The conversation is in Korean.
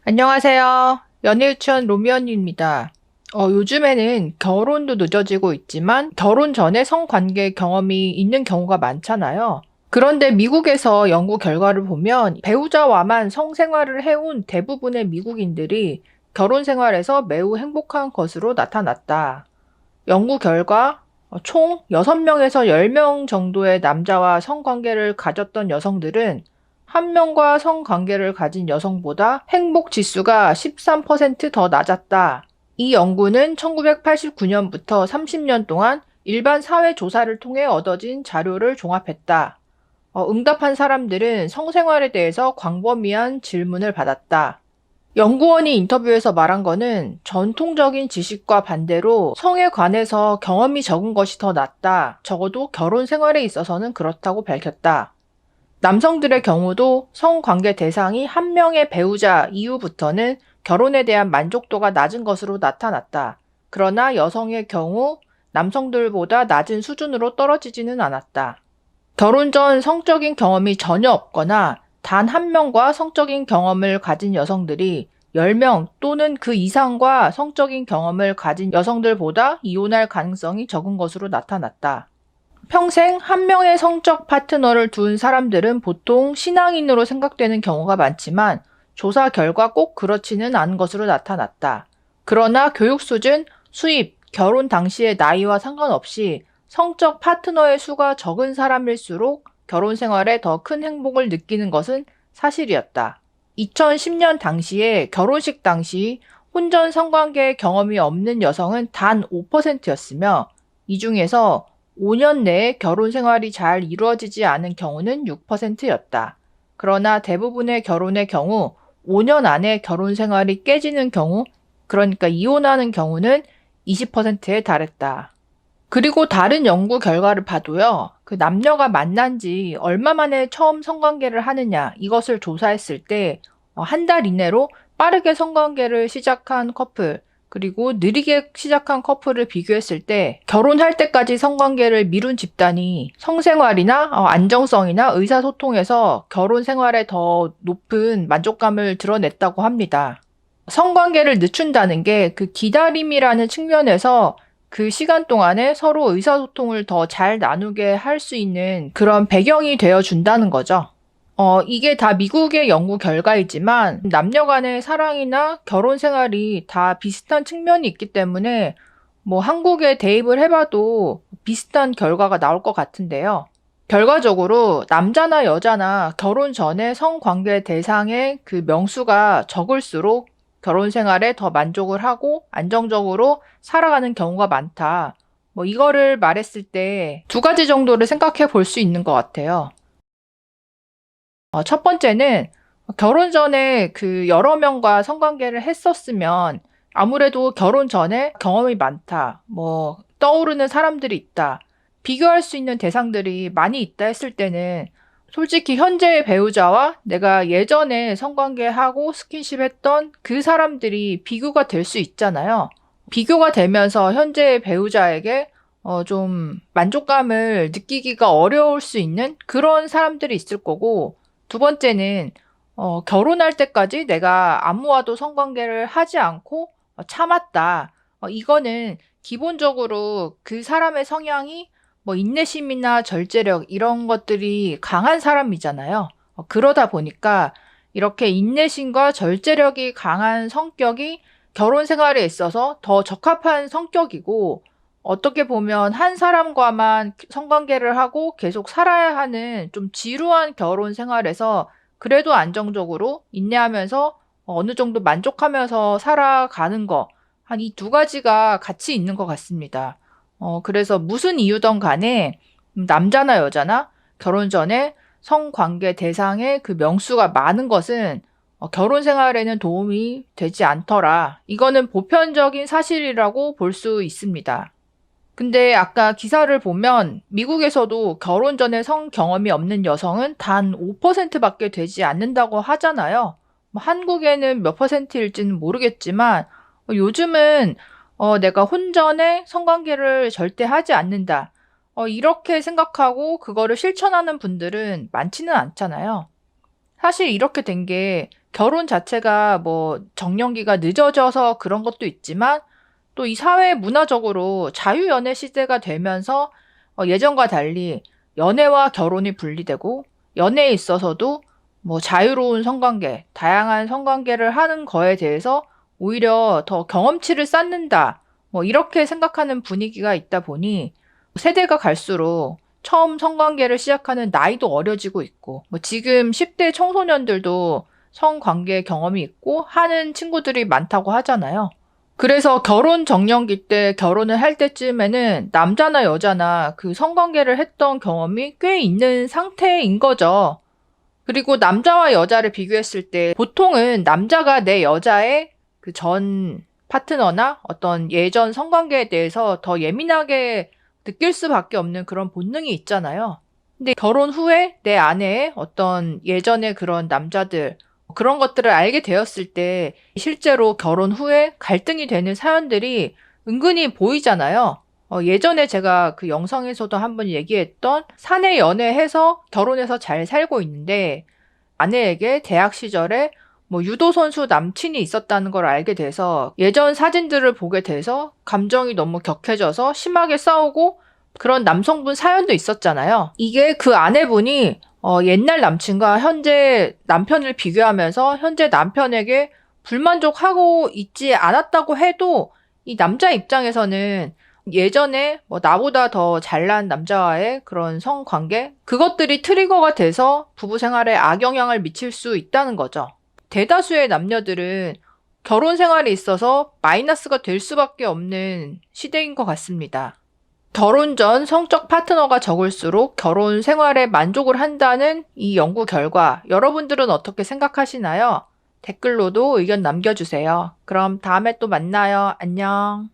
안녕하세요. 연애유치원 로미언입니다. 요즘에는 결혼도 늦어지고 있지만 결혼 전에 성관계 경험이 있는 경우가 많잖아요. 그런데 미국에서 연구 결과를 보면 배우자와만 성생활을 해온 대부분의 미국인들이 결혼 생활에서 매우 행복한 것으로 나타났다. 연구 결과 총 6명에서 10명 정도의 남자와 성관계를 가졌던 여성들은 한 명과 성관계를 가진 여성보다 행복 지수가 13%더 낮았다. 이 연구는 1989년부터 30년 동안 일반 사회 조사를 통해 얻어진 자료를 종합했다. 응답한 사람들은 성생활에 대해서 광범위한 질문을 받았다. 연구원이 인터뷰에서 말한 거는 전통적인 지식과 반대로 성에 관해서 경험이 적은 것이 더 낫다. 적어도 결혼 생활에 있어서는 그렇다고 밝혔다. 남성들의 경우도 성관계 대상이 한 명의 배우자 이후부터는 결혼에 대한 만족도가 낮은 것으로 나타났다. 그러나 여성의 경우 남성들보다 낮은 수준으로 떨어지지는 않았다. 결혼 전 성적인 경험이 전혀 없거나 단 한 명과 성적인 경험을 가진 여성들이 10명 또는 그 이상과 성적인 경험을 가진 여성들보다 이혼할 가능성이 적은 것으로 나타났다. 평생 한 명의 성적 파트너를 둔 사람들은 보통 신앙인으로 생각되는 경우가 많지만 조사 결과 꼭 그렇지는 않은 것으로 나타났다. 그러나 교육 수준, 수입, 결혼 당시의 나이와 상관없이 성적 파트너의 수가 적은 사람일수록 결혼 생활에 더 큰 행복을 느끼는 것은 사실이었다. 2010년 당시에 결혼식 당시 혼전 성관계 경험이 없는 여성은 단 5%였으며 이 중에서 5년 내에 결혼 생활이 잘 이루어지지 않은 경우는 6%였다. 그러나 대부분의 결혼의 경우 5년 안에 결혼 생활이 깨지는 경우, 그러니까 이혼하는 경우는 20%에 달했다. 그리고 다른 연구 결과를 봐도요, 그 남녀가 만난 지 얼마 만에 처음 성관계를 하느냐, 이것을 조사했을 때, 한 달 이내로 빠르게 성관계를 시작한 커플, 그리고 느리게 시작한 커플을 비교했을 때, 결혼할 때까지 성관계를 미룬 집단이 성생활이나 안정성이나 의사소통에서 결혼 생활에 더 높은 만족감을 드러냈다고 합니다. 성관계를 늦춘다는 게 그 기다림이라는 측면에서 그 시간 동안에 서로 의사소통을 더 잘 나누게 할 수 있는 그런 배경이 되어 준다는 거죠. 이게 다 미국의 연구 결과이지만 남녀 간의 사랑이나 결혼 생활이 다 비슷한 측면이 있기 때문에 뭐 한국에 대입을 해봐도 비슷한 결과가 나올 것 같은데요. 결과적으로 남자나 여자나 결혼 전에 성관계 대상의 그 명수가 적을수록 결혼 생활에 더 만족을 하고 안정적으로 살아가는 경우가 많다. 뭐 이거를 말했을 때 두 가지 정도를 생각해 볼 수 있는 것 같아요. 첫 번째는 결혼 전에 그 여러 명과 성관계를 했었으면 아무래도 결혼 전에 경험이 많다. 뭐 떠오르는 사람들이 있다. 비교할 수 있는 대상들이 많이 있다 했을 때는 솔직히 현재의 배우자와 내가 예전에 성관계하고 스킨십 했던 그 사람들이 비교가 될 수 있잖아요. 비교가 되면서 현재의 배우자에게 좀 만족감을 느끼기가 어려울 수 있는 그런 사람들이 있을 거고, 두 번째는 결혼할 때까지 내가 아무와도 성관계를 하지 않고 참았다. 이거는 기본적으로 그 사람의 성향이 뭐 인내심이나 절제력 이런 것들이 강한 사람이잖아요. 그러다 보니까 이렇게 인내심과 절제력이 강한 성격이 결혼 생활에 있어서 더 적합한 성격이고, 어떻게 보면 한 사람과만 성관계를 하고 계속 살아야 하는 좀 지루한 결혼 생활에서 그래도 안정적으로 인내하면서 어느 정도 만족하면서 살아가는 거, 한 이 두 가지가 같이 있는 것 같습니다. 그래서 무슨 이유든 간에 남자나 여자나 결혼 전에 성관계 대상의 그 명수가 많은 것은 결혼 생활에는 도움이 되지 않더라. 이거는 보편적인 사실이라고 볼 수 있습니다. 근데 아까 기사를 보면 미국에서도 결혼 전에 성 경험이 없는 여성은 단 5%밖에 되지 않는다고 하잖아요. 뭐 한국에는 몇 퍼센트일지는 모르겠지만 요즘은 내가 혼전에 성관계를 절대 하지 않는다. 이렇게 생각하고 그거를 실천하는 분들은 많지는 않잖아요. 사실 이렇게 된 게 결혼 자체가 뭐 정년기가 늦어져서 그런 것도 있지만 또 이 사회 문화적으로 자유연애 시대가 되면서 예전과 달리 연애와 결혼이 분리되고 연애에 있어서도 뭐 자유로운 성관계, 다양한 성관계를 하는 거에 대해서 오히려 더 경험치를 쌓는다. 뭐 이렇게 생각하는 분위기가 있다 보니 세대가 갈수록 처음 성관계를 시작하는 나이도 어려지고 있고 뭐 지금 10대 청소년들도 성관계 경험이 있고 하는 친구들이 많다고 하잖아요. 그래서 결혼 정년기 때 결혼을 할 때쯤에는 남자나 여자나 그 성관계를 했던 경험이 꽤 있는 상태인 거죠. 그리고 남자와 여자를 비교했을 때 보통은 남자가 내 여자의 그 전 파트너나 어떤 예전 성관계에 대해서 더 예민하게 느낄 수밖에 없는 그런 본능이 있잖아요. 근데 결혼 후에 내 아내의 어떤 예전의 그런 남자들, 그런 것들을 알게 되었을 때 실제로 결혼 후에 갈등이 되는 사연들이 은근히 보이잖아요. 예전에 제가 그 영상에서도 한번 얘기했던 사내 연애해서 결혼해서 잘 살고 있는데 아내에게 대학 시절에 뭐 유도 선수 남친이 있었다는 걸 알게 돼서 예전 사진들을 보게 돼서 감정이 너무 격해져서 심하게 싸우고 그런 남성분 사연도 있었잖아요. 이게 그 아내분이 옛날 남친과 현재 남편을 비교하면서 현재 남편에게 불만족하고 있지 않았다고 해도 이 남자 입장에서는 예전에 뭐 나보다 더 잘난 남자와의 그런 성관계 그것들이 트리거가 돼서 부부 생활에 악영향을 미칠 수 있다는 거죠. 대다수의 남녀들은 결혼 생활에 있어서 마이너스가 될 수밖에 없는 시대인 것 같습니다. 결혼 전 성적 파트너가 적을수록 결혼 생활에 만족을 한다는 이 연구 결과 여러분들은 어떻게 생각하시나요? 댓글로도 의견 남겨주세요. 그럼 다음에 또 만나요. 안녕.